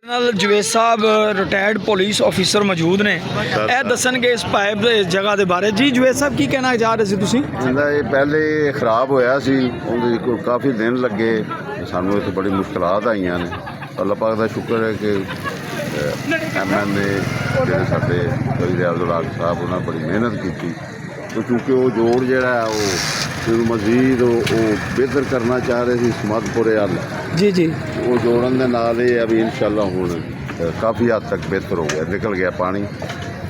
ਨਾਲ ਜਵੇਦ ਸਾਹਿਬ retired police officer ਮੌਜੂਦ ਨੇ। ਇਹ ਦੱਸਣਗੇ ਇਸ ਪਾਈਪ ਦੇ ਜਗ੍ਹਾ ਦੇ ਬਾਰੇ। ਜੀ ਜਵੇਦ ਸਾਹਿਬ ਕੀ ਕਹਿਣਾ ਚਾਹ ਰਹੇ ਸੀ ਤੁਸੀਂ? ਇਹਦਾ ਇਹ ਪਹਿਲੇ ਖਰਾਬ ਹੋਇਆ ਸੀ, ਉਹਦੇ ਕੋਲ ਕਾਫੀ ਦਿਨ ਲੱਗੇ, ਸਾਨੂੰ ਇੱਥੇ ਬੜੀ ਮੁਸ਼ਕਲਾਤ ਆਈਆਂ ਨੇ। ਅੱਲਾਹ ਪਾਕ ਦਾ ਸ਼ੁਕਰ ਹੈ ਕਿ MLA ਜਿਹੜੇ ਸਾਡੇ ਵਜ਼ੀਰ ਅਬਦੁਲ ਹਕ ਸਾਹਿਬ ਉਹਨਾਂ ਬੜੀ ਮਿਹਨਤ ਕੀਤੀ, ਕਿਉਂਕਿ ਉਹ ਜੋੜ ਜਿਹੜਾ ਉਹ ਮਜ਼ੀਦ ਉਹ ਬਿਹਤਰ ਕਰਨਾ ਚਾਹ ਰਹੇ ਸੀ ਸਮਦਪੁਰੇ ਵੱਲ। ਜੀ ਜੀ, ਉਹ ਜੋੜਨ ਦੇ ਨਾਲ ਇਹ ਹੈ ਵੀ ਇਨਸ਼ਾਅੱਲਾ ਹੁਣ ਕਾਫੀ ਹੱਦ ਤੱਕ ਬਿਹਤਰ ਹੋ ਗਿਆ, ਨਿਕਲ ਗਿਆ ਪਾਣੀ।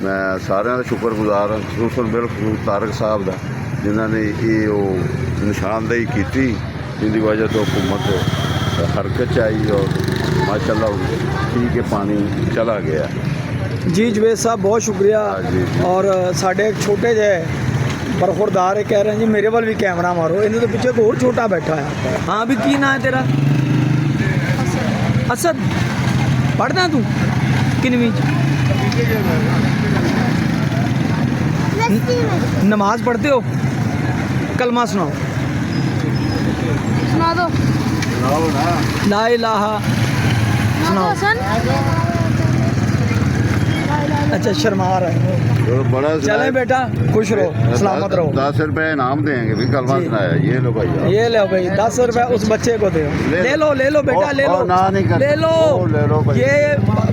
ਮੈਂ ਸਾਰਿਆਂ ਦਾ ਸ਼ੁਕਰਗੁਜ਼ਾਰ ਹਾਂ, ਖਸੂਸਨ ਬਿਲਖਸੂਸ ਤਾਰਕ ਸਾਹਿਬ ਦਾ, ਜਿਨ੍ਹਾਂ ਨੇ ਇਹ ਉਹ ਨਿਸ਼ਾਨਦੇਹੀ ਕੀਤੀ, ਜਿसकी वजह तो हुकूमत हरकत च आई और माशाल्लाह ठीक है पानी चला गया। जी जवेद साहब बहुत शुक्रिया। और साढ़े एक छोटे जे बरखुरदार कह रहे हैं जी मेरे वाल भी कैमरा मारो, इन्हें तो पीछे एक और छोटा बैठा है। हाँ भी की ना है तेरा? असद। पढ़ना तू किनवीं? नमाज पढ़ते हो? कलमा सुनाओ। सुना दो। ला इलाहा सुनाओ। अच्छा शर्मा रहे तो बड़ा चले बेटा, खुश रहो, सलामत रहो। 10 रुपए इनाम देंगे भी, कलमा सुनाया। ये लो भाई, ये लो भाई 10 रुपए उस बच्चे को दो। ले लो बेटा, ले लो ले लो, ये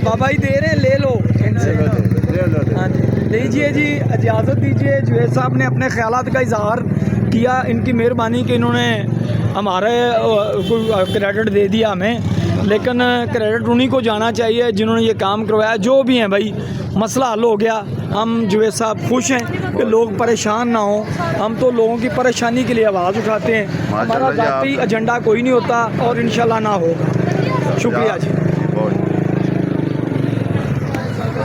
बाबा ही दे रहे हैं, ले लो इनसे। हाँ जी, लीजिए जी, इजाज़त दीजिए। जवेद साहब ने अपने ख्यालात का इजहार किया, इनकी मेहरबानी कि इन्होंने हमारे क्रेडिट दे दिया हमें, लेकिन क्रेडिट उन्हीं को जाना चाहिए जिन्होंने ये काम करवाया। जो भी हैं भाई, मसला हल हो गया। हम जवेद साहब खुश हैं कि लोग परेशान ना हों। हम तो लोगों की परेशानी के लिए आवाज़ उठाते हैं, हमारा ज़ाती एजेंडा कोई नहीं होता और इंशाल्लाह ना होगा। शुक्रिया जी।